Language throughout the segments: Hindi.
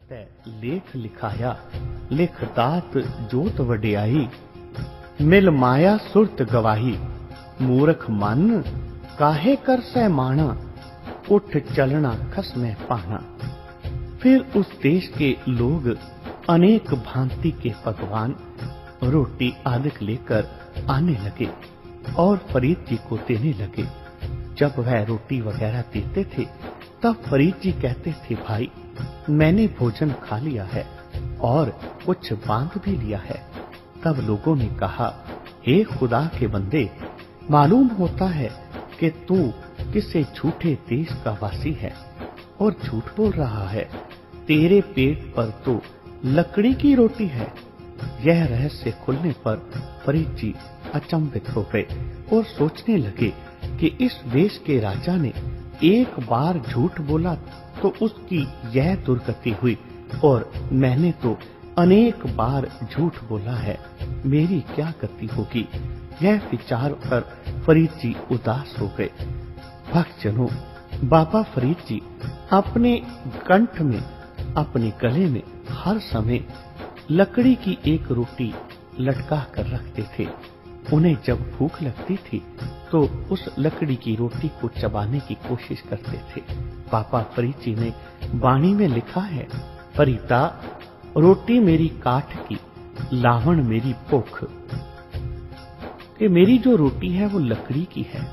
तै लेख लिखाया लिखदात जोत वडियाई मिल माया सुरत गवाही मूर्ख मन काहे कर सै माना उठ चलना खसमै पाना। फिर उस देश के लोग अनेक भांति के पकवान रोटी आदि लेकर आने लगे और फरीद जी को देने लगे। जब वह रोटी वगैरह देते थे तब फरीद जी कहते थे, भाई मैंने भोजन खा लिया है और कुछ बांध भी लिया है। तब लोगों ने कहा, हे खुदा के बंदे, मालूम होता है कि तू किसी झूठे देश का वासी है और झूठ बोल रहा है। तेरे पेट पर तो लकड़ी की रोटी है। यह रहस्य खुलने पर फरीद जी अचंभित हो गए और सोचने लगे कि इस देश के राजा ने एक बार झूठ बोला तो उसकी यह दुर्गति हुई और मैंने तो अनेक बार झूठ बोला है, मेरी क्या गति होगी। यह विचार कर फरीद जी उदास हो गए। भक्तजनों, बाबा फरीद जी अपने कंठ में, अपने गले में हर समय लकड़ी की एक रोटी लटका कर रखते थे। उन्हें जब भूख लगती थी तो उस लकड़ी की रोटी को चबाने की कोशिश करते थे। पापा फरीद जी ने वाणी में लिखा है, फरीदा रोटी मेरी काठ की, लावण मेरी भूख। कि मेरी जो रोटी है वो लकड़ी की है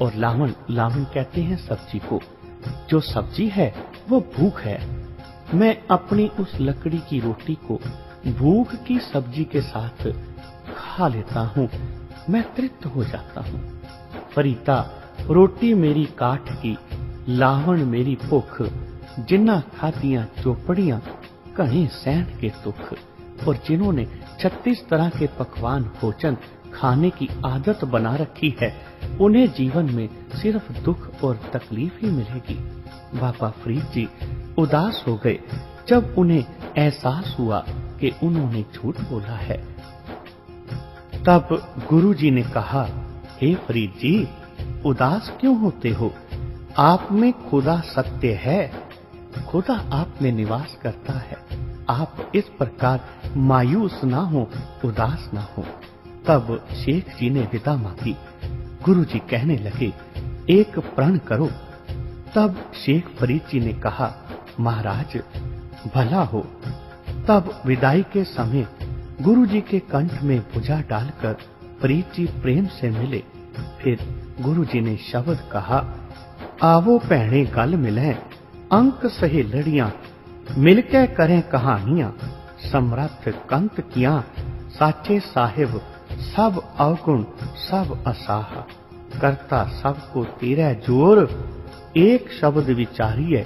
और लावण कहते हैं सब्जी को। जो सब्जी है वो भूख है। मैं अपनी उस लकड़ी की रोटी को भूख की सब्जी के साथ खा लेता हूँ, मैं तृप्त हो जाता हूँ। फरीदा रोटी मेरी काठ की, लावण मेरी भुख, जिन्ना खादियां चौपड़ियां कहीं सहन के दुख। और जिन्होंने 36 तरह के पकवान भोजन खाने की आदत बना रखी है, उन्हें जीवन में सिर्फ दुख और तकलीफ ही मिलेगी। बाबा फरीद जी उदास हो गए जब उन्हें एहसास हुआ कि उन्होंने झूठ बोला है। तब गुरुजी ने कहा, हे फरीद जी, उदास क्यों होते हो? आप में खुदा सत्य है, खुदा आप में निवास करता है। आप इस प्रकार मायूस ना हो, उदास ना हो। तब शेख जी ने विदा मांगी। गुरुजी कहने लगे, एक प्रण करो। तब शेख फरीद जी ने कहा, महाराज भला हो। तब विदाई के समय गुरुजी के कंठ में भुजा डालकर फरीद जी प्रेम से मिले। फिर गुरुजी ने शब्द कहा, आवो भैणे गल मिलें, अंक सही लड़ियां, मिलके करें कहानियां, समर्थ कंत किया, साचे साहिब सब अवगुण सब असाह, करता सबको तेरा जोर, एक शब्द विचारिए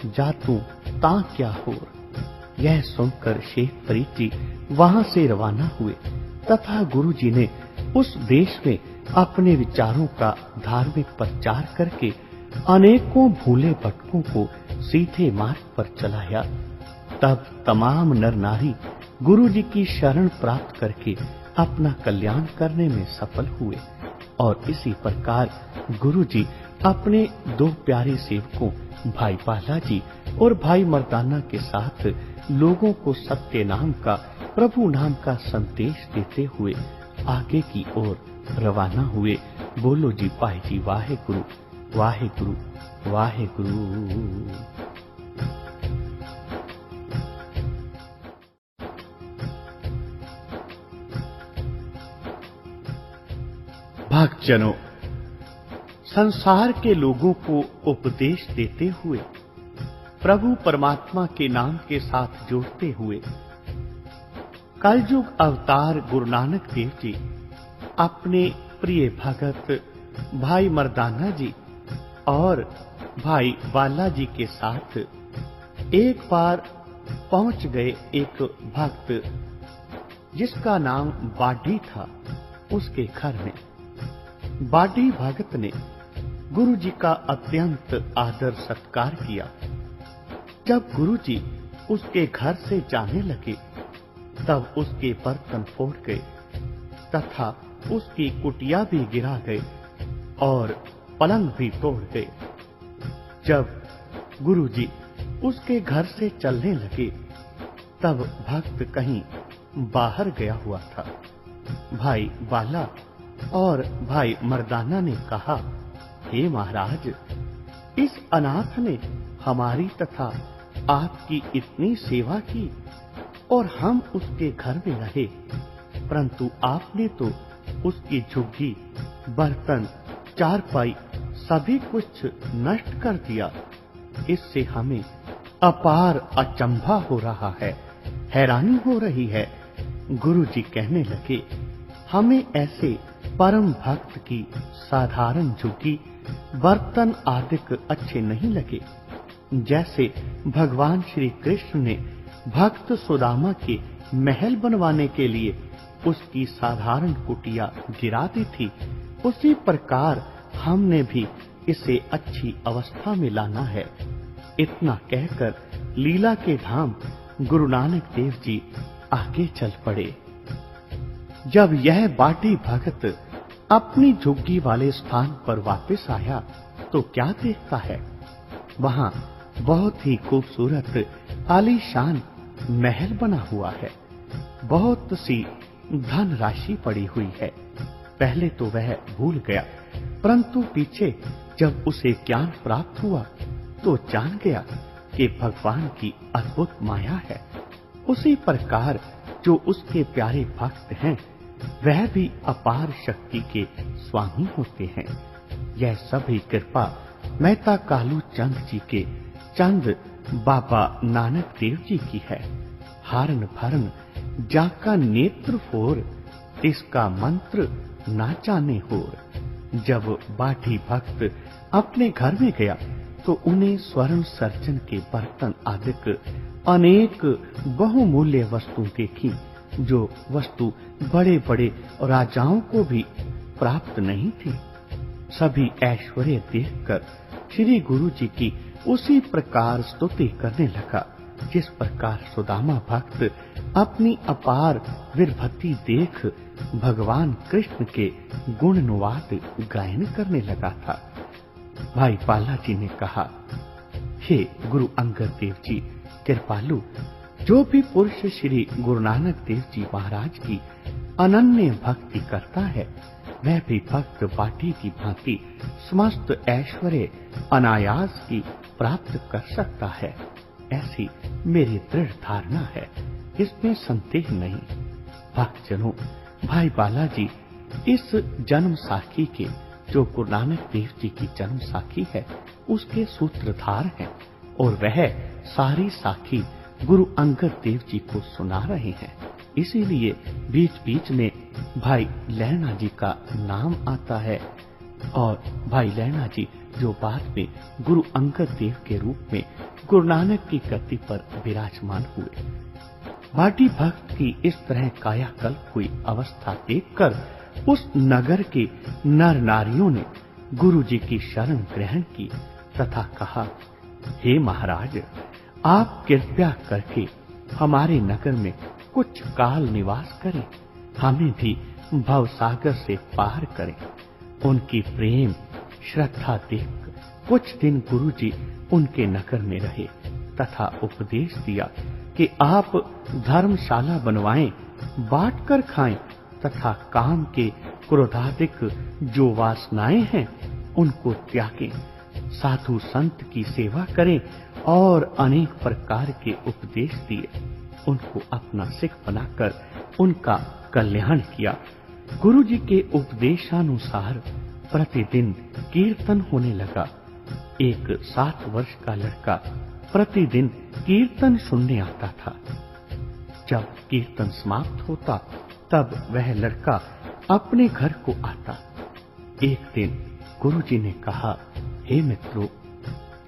जातू ता क्या होर। यह सुनकर शेख फरीद जी वहां से रवाना हुए तथा गुरुजी ने उस देश में अपने विचारों का धार्मिक प्रचार करके अनेकों भूले भटकों को सीधे मार्ग पर चलाया। तब तमाम नर नारी गुरुजी की शरण प्राप्त करके अपना कल्याण करने में सफल हुए और इसी प्रकार गुरुजी अपने दो प्यारे सेवकों भाई पाला जी और भाई मर्दाना के साथ लोगों को सत्य नाम का, प्रभु नाम का संदेश देते हुए आगे की ओर रवाना हुए। बोलो जी भाई जी, वाहे गुरु वाहे गुरु वाहे गुरु। भक्तजनों, संसार के लोगों को उपदेश देते हुए, प्रभु परमात्मा के नाम के साथ जोड़ते हुए, कलयुग अवतार गुरु नानक देव जी अपने प्रिय भगत भाई मर्दाना जी और भाई बाला जी के साथ एक बार पहुंच गए एक भक्त जिसका नाम बाडी था, उसके घर में। बाडी भगत ने गुरु जी का अत्यंत आदर सत्कार किया। जब गुरु जी उसके घर से जाने लगे तब उसके बर्तन फोड़ गए तथा उसकी कुटिया भी गिरा गए और पलंग भी तोड़ गए। जब गुरुजी उसके घर से चलने लगे, तब भक्त कहीं बाहर गया हुआ था। भाई बाला और भाई मर्दाना ने कहा, हे महाराज, इस अनाथ ने हमारी तथा आपकी इतनी सेवा की और हम उसके घर में रहे, परंतु आपने तो उसकी झुग्गी, बर्तन, चारपाई सभी कुछ नष्ट कर दिया। इससे हमें अपार अचंभा हो रहा है, हैरानी हो रही है। गुरुजी कहने लगे, हमें ऐसे परम भक्त की साधारण झुग्गी, बर्तन आदि अच्छे नहीं लगे। जैसे भगवान श्री कृष्ण ने भक्त सुदामा के महल बनवाने के लिए उसकी साधारण कुटिया गिरा दी थी, उसी प्रकार हमने भी इसे अच्छी अवस्था में लाना है। इतना कहकर लीला के धाम गुरु नानक देव जी आगे चल पड़े। जब यह बाटी भगत अपनी झुग्गी वाले स्थान पर वापस आया तो क्या देखता है, वहां बहुत ही खूबसूरत आलीशान महल बना हुआ है। बहुत सी धन राशि पड़ी हुई है। पहले तो वह भूल गया, परंतु पीछे जब उसे ज्ञान प्राप्त हुआ तो जान गया कि भगवान की अद्भुत माया है। उसी प्रकार जो उसके प्यारे भक्त हैं, वह भी अपार शक्ति के स्वामी होते हैं। यह सभी कृपा मेहता कालू चंद जी के चंद बाबा नानक देव जी की है। हारन भरन जाका नेत्र फोर, तिसका मंत्र ना जाने होर। जब बाठी भक्त अपने घर में गया तो उन्हें स्वर्ण सर्जन के बर्तन आदि अनेक बहुमूल्य वस्तु देखी, जो वस्तु बड़े बड़े राजाओं को भी प्राप्त नहीं थी। सभी ऐश्वर्य देखकर श्री गुरु जी की उसी प्रकार स्तुति करने लगा, जिस प्रकार सुदामा भक्त अपनी अपार वीरभक्ति देख भगवान कृष्ण के गुणनुवाद गायन करने लगा था। भाई पाला जी ने कहा, हे गुरु अंगद देव जी कृपालु, जो भी पुरुष श्री गुरु नानक देव जी महाराज की अनन्य भक्ति करता है, वह भी भक्त बाटी की भांति समस्त ऐश्वर्य अनायास की प्राप्त कर सकता है। ऐसी मेरी दृढ़ धारणा है, इसमें संदेह नहीं। भक्तजनों, भाई बालाजी इस जन्म साखी के, जो गुरु नानक देव जी की जन्म साखी है, उसके सूत्रधार हैं और वह सारी साखी गुरु अंगद देव जी को सुना रहे हैं। इसीलिए बीच बीच में भाई लहना जी का नाम आता है और भाई लहना जी जो बाद में गुरु अंगद देव के रूप में गुरु नानक की गद्दी पर विराजमान हुए। बाटी भक्त की इस तरह कायाकल्प हुई अवस्था देखकर उस नगर के नर नारियों ने गुरु जी की शरण ग्रहण की तथा कहा, हे महाराज, आप कृपया करके हमारे नगर में कुछ काल निवास करें, हमें भी भवसागर से पार करें। उनकी प्रेम श्रद्धा देख कुछ दिन गुरु जी उनके नगर में रहे तथा उपदेश दिया कि आप धर्मशाला बनवाएं, बांट कर खाएं तथा काम के क्रोधाधिक जो वासनाएं हैं उनको त्यागें, साधु संत की सेवा करें और अनेक प्रकार के उपदेश दिए। उनको अपना सिख बनाकर उनका कल्याण किया। गुरु जी के उपदेशानुसार प्रतिदिन कीर्तन होने लगा। एक 7 वर्ष का लड़का प्रतिदिन कीर्तन सुनने आता था। जब कीर्तन समाप्त होता तब वह लड़का अपने घर को आता। एक दिन गुरु जी ने कहा, हे मित्रों,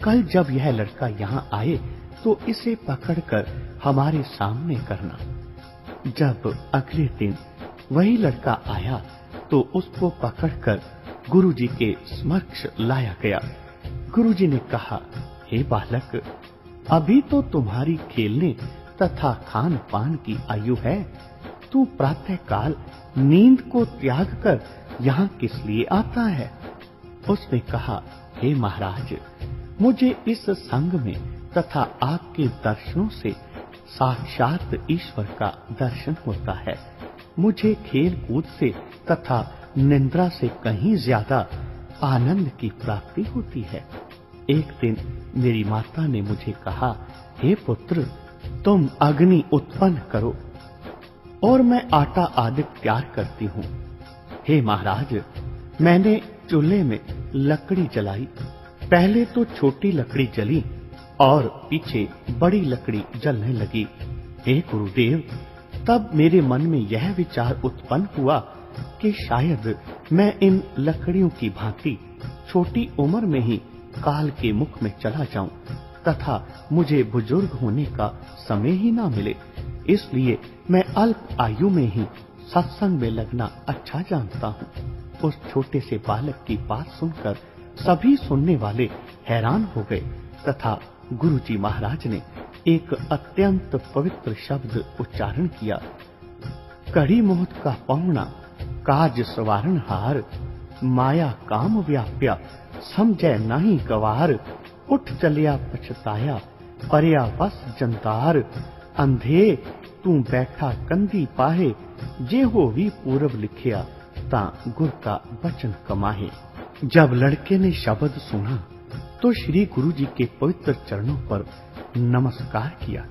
कल जब यह लड़का यहाँ आए तो इसे पकड़कर हमारे सामने करना। जब अगले दिन वही लड़का आया तो उसको पकड़कर गुरु जी के समक्ष लाया गया। गुरु जी ने कहा, हे बालक, अभी तो तुम्हारी खेलने तथा खान पान की आयु है, तू प्रातः काल नींद को त्याग कर यहाँ किस लिए आता है? उसने कहा, हे महाराज, मुझे इस संग में तथा आपके दर्शनों से साक्षात ईश्वर का दर्शन होता है। मुझे खेल कूद से तथा निद्रा से कहीं ज्यादा आनंद की प्राप्ति होती है। एक दिन मेरी माता ने मुझे कहा, हे पुत्र, तुम अग्नि उत्पन्न करो और मैं आटा आदि तैयार करती हूँ। हे महाराज, मैंने चूल्हे में लकड़ी जलाई। पहले तो छोटी लकड़ी जली और पीछे बड़ी लकड़ी जलने लगी। हे गुरुदेव, तब मेरे मन में यह विचार उत्पन्न हुआ कि शायद मैं इन लकड़ियों की भांति छोटी उम्र में ही काल के मुख में चला जाऊं तथा मुझे बुजुर्ग होने का समय ही ना मिले। इसलिए मैं अल्प आयु में ही सत्संग में लगना अच्छा जानता हूँ। उस छोटे से बालक की बात सुनकर सभी सुनने वाले हैरान हो गए तथा गुरुजी महाराज ने एक अत्यंत पवित्र शब्द उच्चारण किया। कड़ी मोहत का पहुना, काज सवारण हार, माया काम व्याप्या, समझे नहीं गवार, उठ चलिया पछताया, परया बस जनतार, अंधे तू बैठा कंदी पाहे, जे हो भी पूरब लिखिया, ता गुर का वचन कमाहे। जब लड़के ने शब्द सुना तो श्री गुरु जी के पवित्र चरणों पर नमस्कार किया।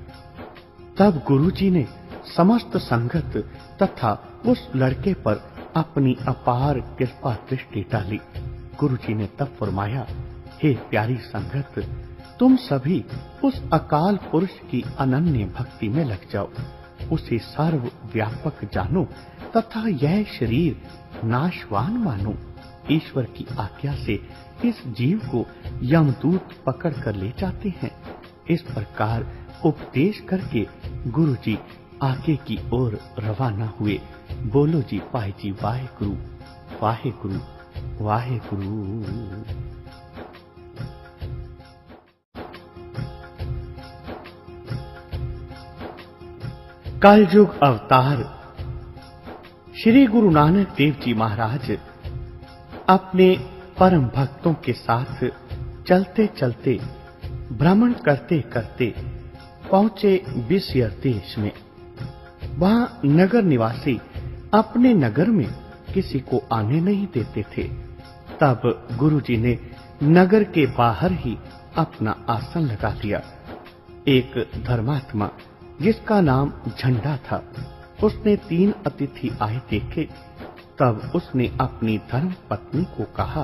तब गुरु जी ने समस्त संगत तथा उस लड़के पर अपनी अपार कृपा दृष्टि डाली। गुरु जी ने तब फरमाया, हे प्यारी संगत, तुम सभी उस अकाल पुरुष की अनन्य भक्ति में लग जाओ, उसे सर्व व्यापक जानो तथा यह शरीर नाशवान मानो। ईश्वर की आज्ञा से इस जीव को यमदूत पकड़ कर ले जाते हैं। इस प्रकार उपदेश करके गुरु जी आगे की ओर रवाना हुए। बोलो जी पाए जी वाहेगुरु, वाहेगुरु, वाहेगुरु। कलयुग अवतार श्री गुरु नानक देव जी महाराज अपने परम भक्तों के साथ चलते चलते भ्रमण करते करते पहुंचे बिसियर देश में। वहां नगर निवासी अपने नगर में किसी को आने नहीं देते थे। तब गुरुजी ने नगर के बाहर ही अपना आसन लगा लिया। एक धर्मात्मा जिसका नाम झंडा था, उसने 3 अतिथि आए देखे। तब उसने अपनी धर्म पत्नी को कहा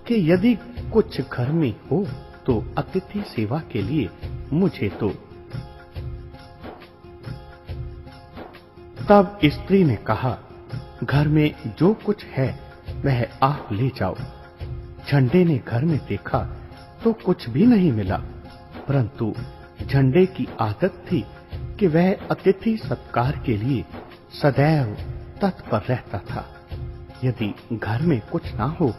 कि यदि कुछ घर में हो तो अतिथि सेवा के लिए मुझे दो। तब स्त्री ने कहा, घर में जो कुछ है वह आप ले जाओ। झंडे ने घर में देखा तो कुछ भी नहीं मिला, परंतु झंडे की आदत थी कि वह अतिथि सत्कार के लिए सदैव तत्पर रहता था। यदि घर में कुछ ना हो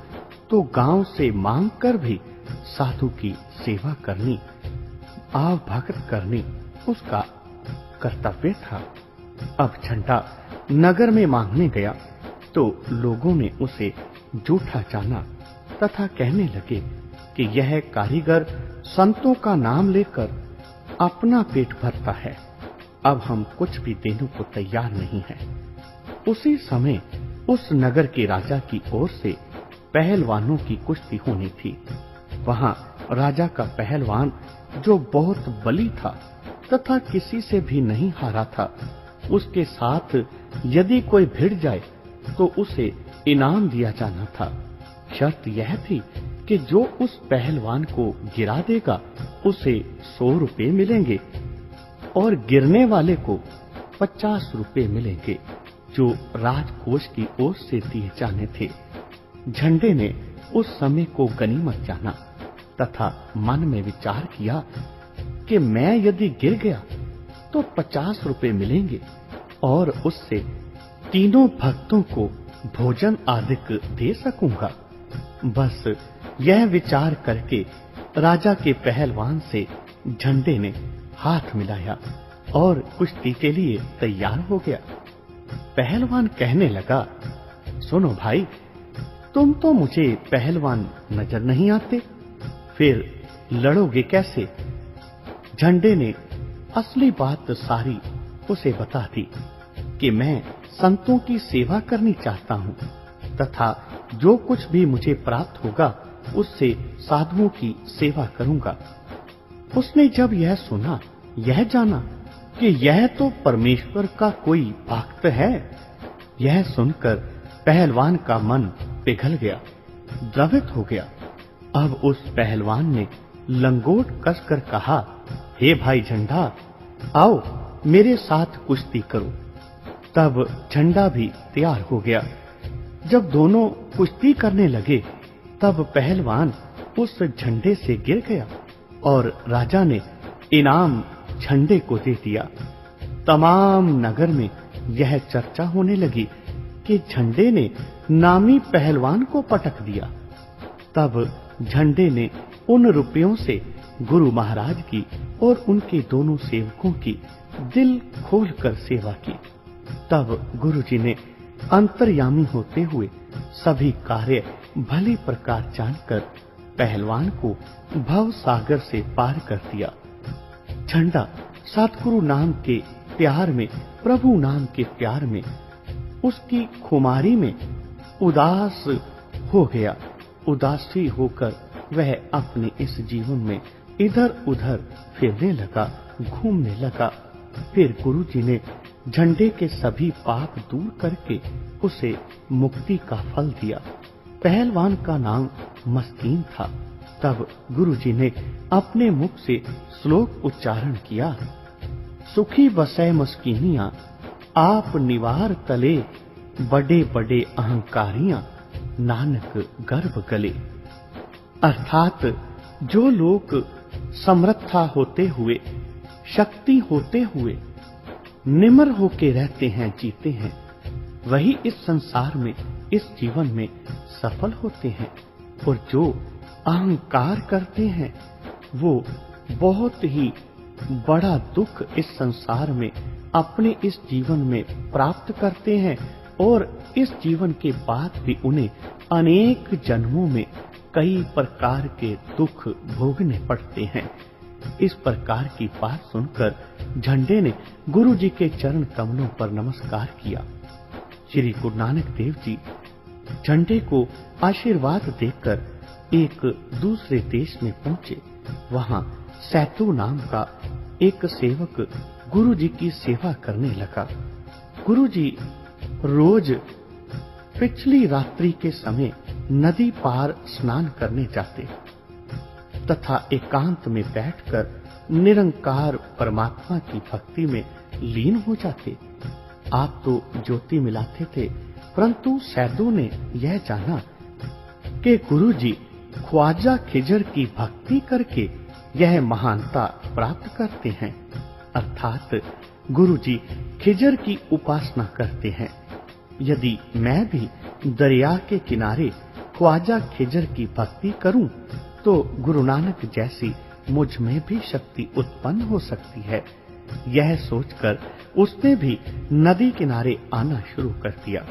तो गांव से मांग कर भी साधु की सेवा करनी, आव भगत करनी उसका कर्तव्य था। अब झंडा नगर में मांगने गया तो लोगों ने उसे झूठा जाना तथा कहने लगे कि यह कारीगर संतों का नाम लेकर अपना पेट भरता है, अब हम कुछ भी देने को तैयार नहीं हैं। उसी समय उस नगर के राजा की ओर से पहलवानों की कुश्ती होनी थी। वहां राजा का पहलवान, जो बहुत बली था तथा किसी से भी नहीं हारा था, उसके साथ यदि कोई भिड़ जाए तो उसे इनाम दिया जाना था। शर्त यह थी कि जो उस पहलवान को गिरा देगा उसे 100 रुपए मिलेंगे और गिरने वाले को 50 रुपए मिलेंगे, जो राजकोष की ओर से दिए जाने थे। झंडे ने उस समय को गनीमत जाना तथा मन में विचार किया कि मैं यदि गिर गया तो 50 रुपए मिलेंगे और उससे तीनों भक्तों को भोजन आदि दे सकूंगा। बस यह विचार करके राजा के पहलवान से झंडे ने हाथ मिलाया और कुश्ती के लिए तैयार हो गया। पहलवान कहने लगा, सुनो भाई, तुम तो मुझे पहलवान नजर नहीं आते, फिर लड़ोगे कैसे? झंडे ने असली बात सारी उसे बता दी कि मैं संतों की सेवा करनी चाहता हूँ तथा जो कुछ भी मुझे प्राप्त होगा उससे साधुओं की सेवा करूंगा। उसने जब यह सुना, यह जाना कि यह तो परमेश्वर का कोई भक्त है। यह सुनकर पहलवान का मन पिघल गया, द्रवित हो गया। अब उस पहलवान ने लंगोट कसकर कहा, हे भाई झंडा, आओ मेरे साथ कुश्ती करो। तब झंडा भी तैयार हो गया। जब दोनों कुश्ती करने लगे तब पहलवान उस झंडे से गिर गया और राजा ने इनाम झंडे को दे दिया। तमाम नगर में यह चर्चा होने लगी कि झंडे ने नामी पहलवान को पटक दिया। तब झंडे ने उन रुपयों से गुरु महाराज की और उनके दोनों सेवकों की दिल खोलकर सेवा की। तब गुरुजी ने अंतर्यामी होते हुए सभी कार्य भली प्रकार जानकर पहलवान को भव सागर से पार कर दिया। झंडा सतगुरु नाम के प्यार में, प्रभु नाम के प्यार में, उसकी खुमारी में उदास हो गया। उदासी होकर वह अपने इस जीवन में इधर उधर फिरने लगा, घूमने लगा। फिर गुरुजी ने झंडे के सभी पाप दूर करके उसे मुक्ति का फल दिया। पहलवान का नाम मस्कीन था। तब गुरुजी ने अपने मुख से श्लोक उच्चारण किया, सुखी बसै मस्कीनियां, आप निवार तले, बड़े बड़े अहंकारियां, नानक गर्भ गले। अर्थात जो लोग समर्था होते हुए, शक्ति होते हुए निम्र होके रहते हैं, जीते हैं, वही इस संसार में, इस जीवन में सफल होते हैं। और जो अहंकार करते हैं वो बहुत ही बड़ा दुख इस संसार में अपने इस जीवन में प्राप्त करते हैं और इस जीवन के बाद भी उन्हें अनेक जन्मों में कई प्रकार के दुख भोगने पड़ते हैं। इस प्रकार की बात सुनकर झंडे ने गुरु जी के चरण कमलों पर नमस्कार किया। श्री गुरु नानक देव जी झंडे को आशीर्वाद देकर एक दूसरे देश में पहुंचे। वहां सैतु नाम का एक सेवक गुरु जी की सेवा करने लगा। गुरु जी रोज पिछली रात्रि के समय नदी पार स्नान करने जाते तथा एकांत में बैठकर निरंकार परमात्मा की भक्ति में लीन हो जाते। आप तो ज्योति मिलाते थे, परंतु सैदू ने यह जाना कि गुरु जी ख्वाजा खिजर की भक्ति करके यह महानता प्राप्त करते हैं। अर्थात गुरु जी खिजर की उपासना करते हैं। यदि मैं भी दरिया के किनारे ख्वाजा खिजर की भक्ति करूं तो गुरु नानक जैसी मुझ में भी शक्ति उत्पन्न हो सकती है। यह सोचकर उसने भी नदी किनारे आना शुरू कर दिया।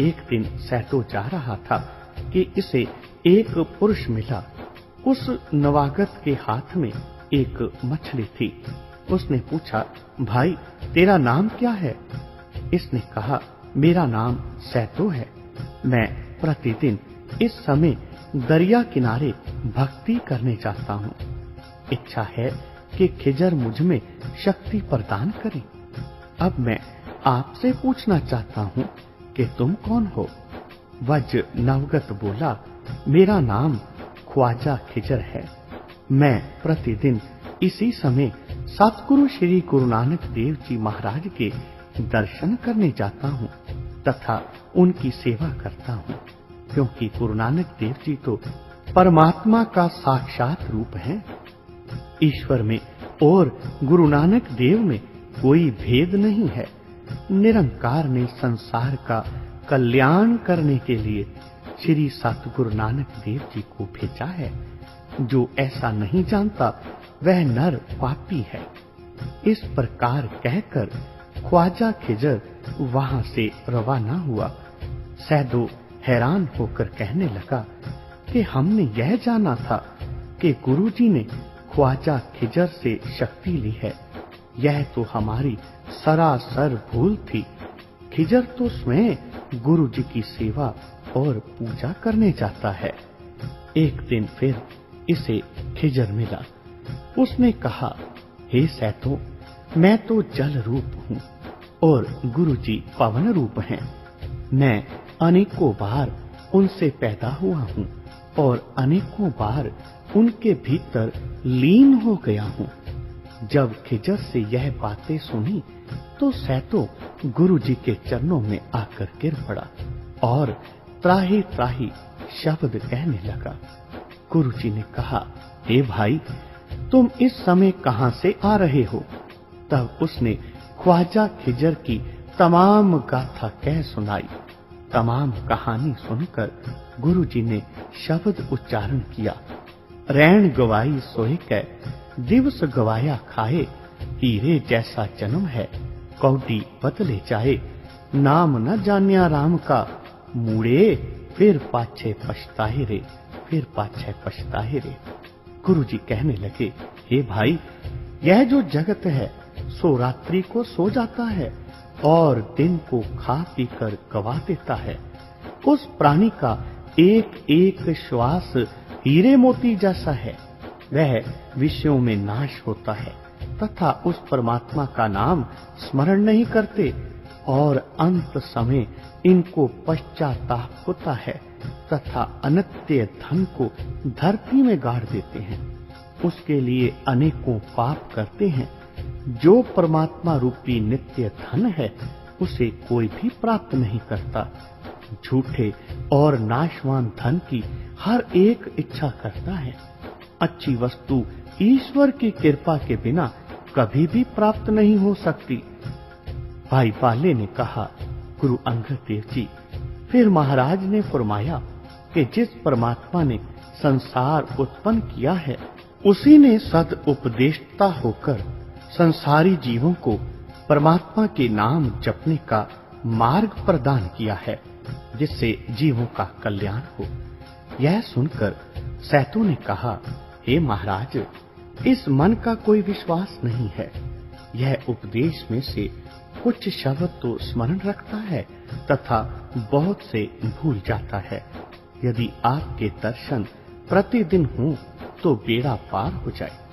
एक दिन सैतो जा रहा था कि इसे एक पुरुष मिला। उस नवागत के हाथ में एक मछली थी। उसने पूछा, भाई तेरा नाम क्या है? इसने कहा, मेरा नाम सैतो है। मैं प्रतिदिन इस समय दरिया किनारे भक्ति करने जाता हूँ। इच्छा है कि खिजर मुझ में शक्ति प्रदान करे। अब मैं आपसे पूछना चाहता हूँ कि तुम कौन हो? वज नवगत बोला, मेरा नाम ख्वाजा खिजर है। मैं प्रतिदिन इसी समय सतगुरु श्री गुरु नानक देव जी महाराज के दर्शन करने जाता हूँ तथा उनकी सेवा करता हूँ, क्योंकि गुरु नानक देव जी तो परमात्मा का साक्षात रूप है। ईश्वर में और गुरु नानक देव में कोई भेद नहीं है। निरंकार ने संसार का कल्याण करने के लिए श्री सतगुरु नानक देव जी को भेजा है। जो ऐसा नहीं जानता वह नर पापी है। इस प्रकार कहकर ख्वाजा खिजर वहां से रवाना हुआ। सैदो हैरान होकर कहने लगा कि हमने यह जाना था कि गुरुजी ने ख्वाजा खिजर से शक्ति ली है, यह तो हमारी सरासर भूल थी। खिजर तो स्वयं गुरु जी की सेवा और पूजा करने जाता है। एक दिन फिर इसे खिजर मिला। उसने कहा, हे सैतो, मैं तो जल रूप हूँ और गुरु जी पवन रूप हैं। मैं अनेकों बार उनसे पैदा हुआ हूँ और अनेकों बार उनके भीतर लीन हो गया हूँ। जब खिजर से यह बातें सुनी तो सैतो गुरु जी के चरणों में आकर गिर पड़ा और त्राही त्राही शब्द कहने लगा। गुरु जी ने कहा, हे भाई, तुम इस समय कहां से आ रहे हो? तब उसने ख्वाजा खिजर की तमाम गाथा कह सुनाई। तमाम कहानी सुनकर गुरु जी ने शब्द उच्चारण किया, रैन गवाई सोए कै, दिवस गवाया खाए, हीरे जैसा जन्म है, कौडी बदले जाए, नाम न जान्या राम का, मूड़े फिर पाछे पछताए रे, फिर पाछे पछताए रे। गुरु जी कहने लगे, हे भाई, यह जो जगत है सो रात्रि को सो जाता है और दिन को खा पी कर गवा देता है। उस प्राणी का एक एक श्वास हीरे मोती जैसा है। वह विषयों में नाश होता है तथा उस परमात्मा का नाम स्मरण नहीं करते और अंत समय इनको पश्चाताप होता है तथा अनित्य धन को धरती में गाड़ देते हैं। उसके लिए अनेकों पाप करते हैं। जो परमात्मा रूपी नित्य धन है उसे कोई भी प्राप्त नहीं करता। झूठे और नाशवान धन की हर एक इच्छा करता है। अच्छी वस्तु ईश्वर की कृपा के बिना कभी भी प्राप्त नहीं हो सकती। भाई पाले ने कहा, गुरु अंगद देव जी, फिर महाराज ने फरमाया कि जिस परमात्मा ने संसार उत्पन्न किया है उसी ने सद उपदेष्टा होकर संसारी जीवों को परमात्मा के नाम जपने का मार्ग प्रदान किया है जिससे जीवों का कल्याण हो। यह सुनकर सैतो ने कहा, हे महाराज, इस मन का कोई विश्वास नहीं है। यह उपदेश में से कुछ शब्द तो स्मरण रखता है तथा बहुत से भूल जाता है। यदि आपके दर्शन प्रतिदिन हों तो बेड़ा पार हो जाए।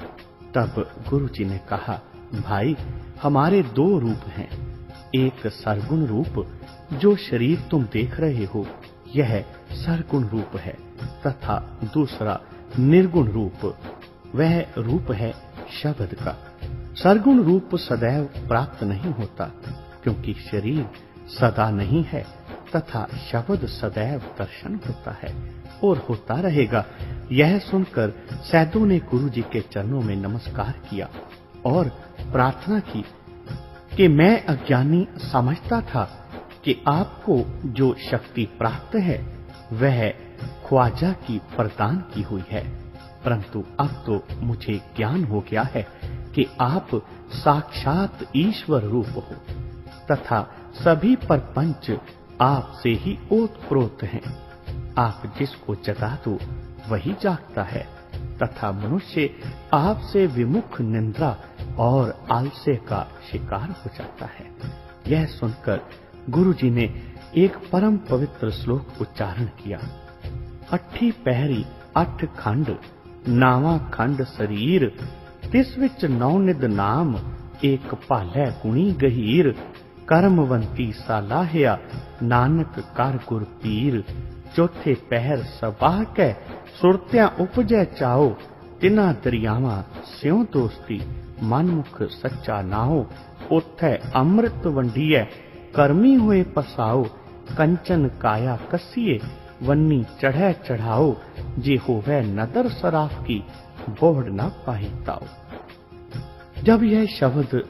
तब गुरु जी ने कहा, भाई, हमारे दो रूप हैं। एक सरगुण रूप जो शरीर तुम देख रहे हो, यह सरगुण रूप है तथा दूसरा निर्गुण रूप, वह रूप है शब्द का। सरगुण रूप सदैव प्राप्त नहीं होता क्योंकि शरीर सदा नहीं है तथा शब्द सदैव दर्शन होता है और होता रहेगा। यह सुनकर सैदो ने गुरु जी के चरणों में नमस्कार किया और प्रार्थना की कि मैं अज्ञानी समझता था कि आपको जो शक्ति प्राप्त है वह ख्वाजा की प्रदान की हुई है, परंतु अब तो मुझे ज्ञान हो गया है कि आप साक्षात ईश्वर रूप हो तथा सभी प्रपंच आपसे ही ओतप्रोत हैं। आप जिसको जगा दो वही जागता है तथा मनुष्य आपसे विमुख निंदा और आलस्य का शिकार हो जाता है। यह सुनकर गुरु जी ने एक परम पवित्र श्लोक उच्चारण किया। अठी पहरी अठ खंड, नावा खंड शरीर, तिस विच नौ निद नाम, एक भालै गुणी गहीर, कर्मवंती सालाहिया, नानक कर गुर पीर, चौथे पहर सबाह कै, सुरत्या उपजै चाओ, तिना दरियावां स्यों दोस्ती, मनमुख सच्चा नाओ, ओथै अमृत वंडियै, कर्मी हुए पसाओ, कंचन काया कसिए, वन्नी चढ़ै चढ़ाओ, जे होवै नदर सराफ की, बोहड़ न पाही ताओ। जब यह शब्द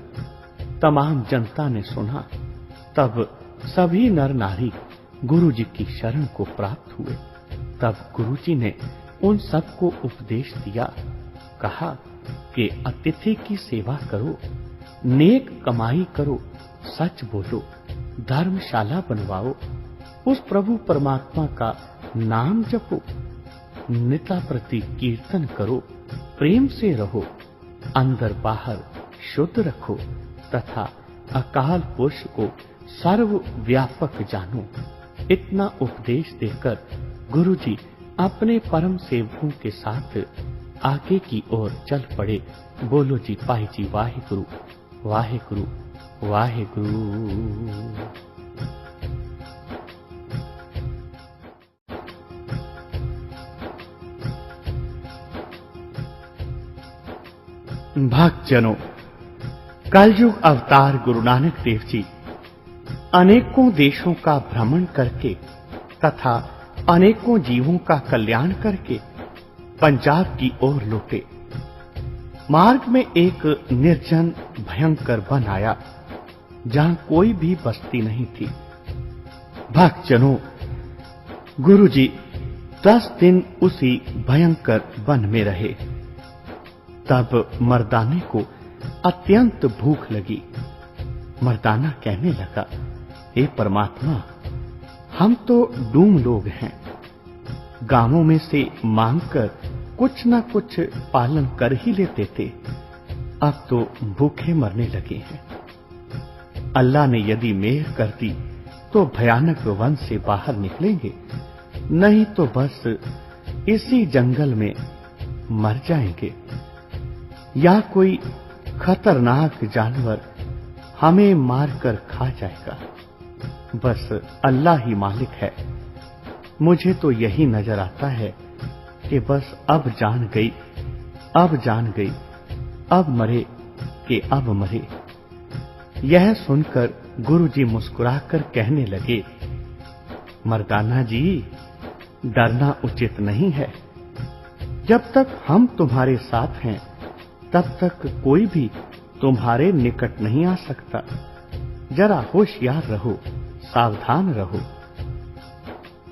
तमाम जनता ने सुना तब सभी नर नारी गुरु जी की शरण को प्राप्त हुए। तब गुरु जी ने उन सबको उपदेश दिया, कहा कि अतिथि की सेवा करो, नेक कमाई करो, सच बोलो, धर्मशाला बनवाओ, उस प्रभु परमात्मा का नाम जपो, निता प्रति कीर्तन करो, प्रेम से रहो, अंदर बाहर शुद्ध रखो तथा अकाल पुरुष को सर्वव्यापक जानो। इतना उपदेश देकर गुरुजी अपने परम सेवकों के साथ आगे की ओर चल पड़े। बोलो जी पाई जी वाहेगुरु वाहेगुरु वाहेगुरु। भक्तजनों, कलयुग अवतार गुरु नानक देव जी अनेकों देशों का भ्रमण करके तथा अनेकों जीवों का कल्याण करके पंजाब की ओर लौटे। मार्ग में एक निर्जन भयंकर वन आया जहां कोई भी बस्ती नहीं थी। भक्तजनों, गुरुजी 10 दिन उसी भयंकर वन में रहे। तब मर्दाने को अत्यंत भूख लगी। मर्दाना कहने लगा, हे परमात्मा, हम तो डूम लोग हैं, गांवों में से मांगकर कुछ न कुछ पालन कर ही लेते थे, अब तो भूखे मरने लगे हैं। अल्लाह ने यदि मेहर कर दी तो भयानक वन से बाहर निकलेंगे, नहीं तो बस इसी जंगल में मर जाएंगे, या कोई खतरनाक जानवर हमें मारकर खा जाएगा। बस अल्लाह ही मालिक है। मुझे तो यही नजर आता है कि बस अब जान गई, अब जान गई, अब मरे कि अब मरे। यह सुनकर गुरुजी मुस्कुराकर कहने लगे, मर्दाना जी, डरना उचित नहीं है। जब तक हम तुम्हारे साथ हैं तब तक कोई भी तुम्हारे निकट नहीं आ सकता। जरा होशियार रहो, सावधान रहो।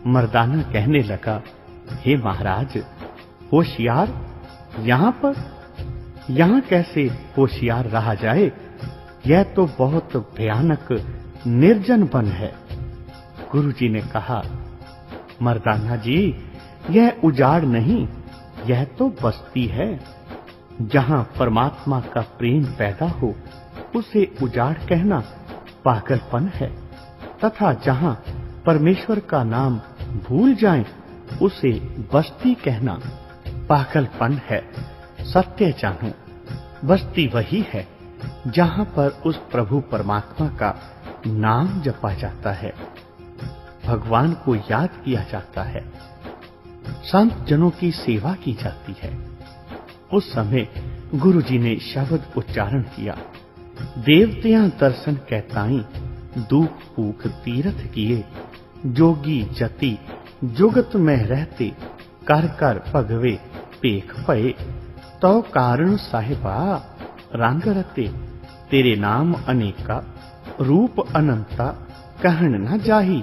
मर्दाना कहने लगा, हे महाराज, होशियार यहां पर? यहां कैसे होशियार रहा जाए? यह तो बहुत भयानक निर्जन वन है। गुरुजी ने कहा, मर्दाना जी, यह उजाड़ नहीं, यह तो बस्ती है। जहां परमात्मा का प्रेम पैदा हो उसे उजाड़ कहना पागलपन है, तथा जहां परमेश्वर का नाम भूल जाएं उसे बस्ती कहना पागलपन है। सत्य जानो, बस्ती वही है जहां पर उस प्रभु परमात्मा का नाम जपा जाता है, भगवान को याद किया जाता है, संत जनों की सेवा की जाती है। उस समय गुरुजी ने शब्द उच्चारण किया, देवतियां दर्शन कहताई, दुख पूख तीर्थ किए, जोगी जति जुगत में रहते, कर कर भगवे पेख पए, तो कारण साहिबा रंग रते, तेरे नाम अनेका रूप अनंता, कहन न जाही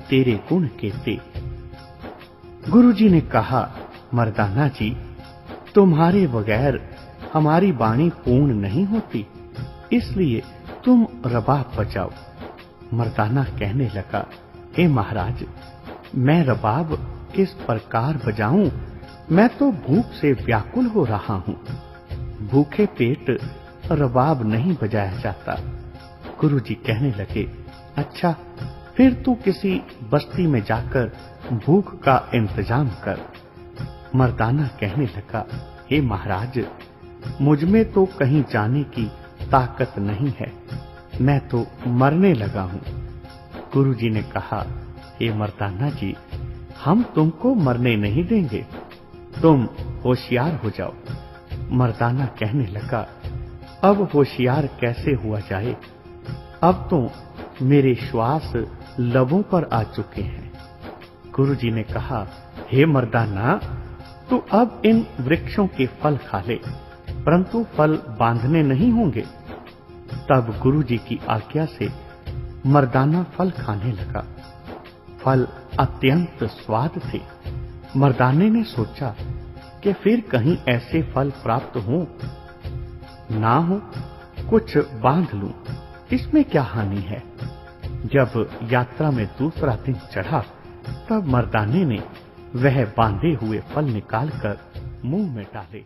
तेरे गुण केते। गुरुजी ने कहा, मर्दाना जी, तुम्हारे बगैर हमारी वाणी पूर्ण नहीं होती, इसलिए तुम रबाब बजाओ। मर्दाना कहने लगा, हे महाराज, मैं रबाब किस प्रकार बजाऊं? मैं तो भूख से व्याकुल हो रहा हूं। भूखे पेट रबाब नहीं बजाया जाता। गुरुजी कहने लगे, अच्छा, फिर तू किसी बस्ती में जाकर भूख का इंतजाम कर। मर्दाना कहने लगा, हे महाराज, मुझ में तो कहीं जाने की ताकत नहीं है, मैं तो मरने लगा हूं। गुरुजी ने कहा, हे मर्दाना जी, हम तुमको मरने नहीं देंगे, तुम होशियार हो जाओ। मर्दाना कहने लगा, अब होशियार कैसे हुआ जाए? अब तो मेरे श्वास लबों पर आ चुके हैं। गुरुजी ने कहा, हे मर्दाना, तू अब इन वृक्षों के फल खा ले, परंतु फल बांधने नहीं होंगे। तब गुरुजी की आज्ञा से मर्दाना फल खाने लगा। फल अत्यंत स्वाद थे। मर्दाने ने सोचा कि फिर कहीं ऐसे फल प्राप्त हो ना हो, कुछ बांध लूं, इसमें क्या हानि है। जब यात्रा में दूसरा दिन चढ़ा तब मर्दाने ने वह बांधे हुए फल निकालकर मुंह में डाले।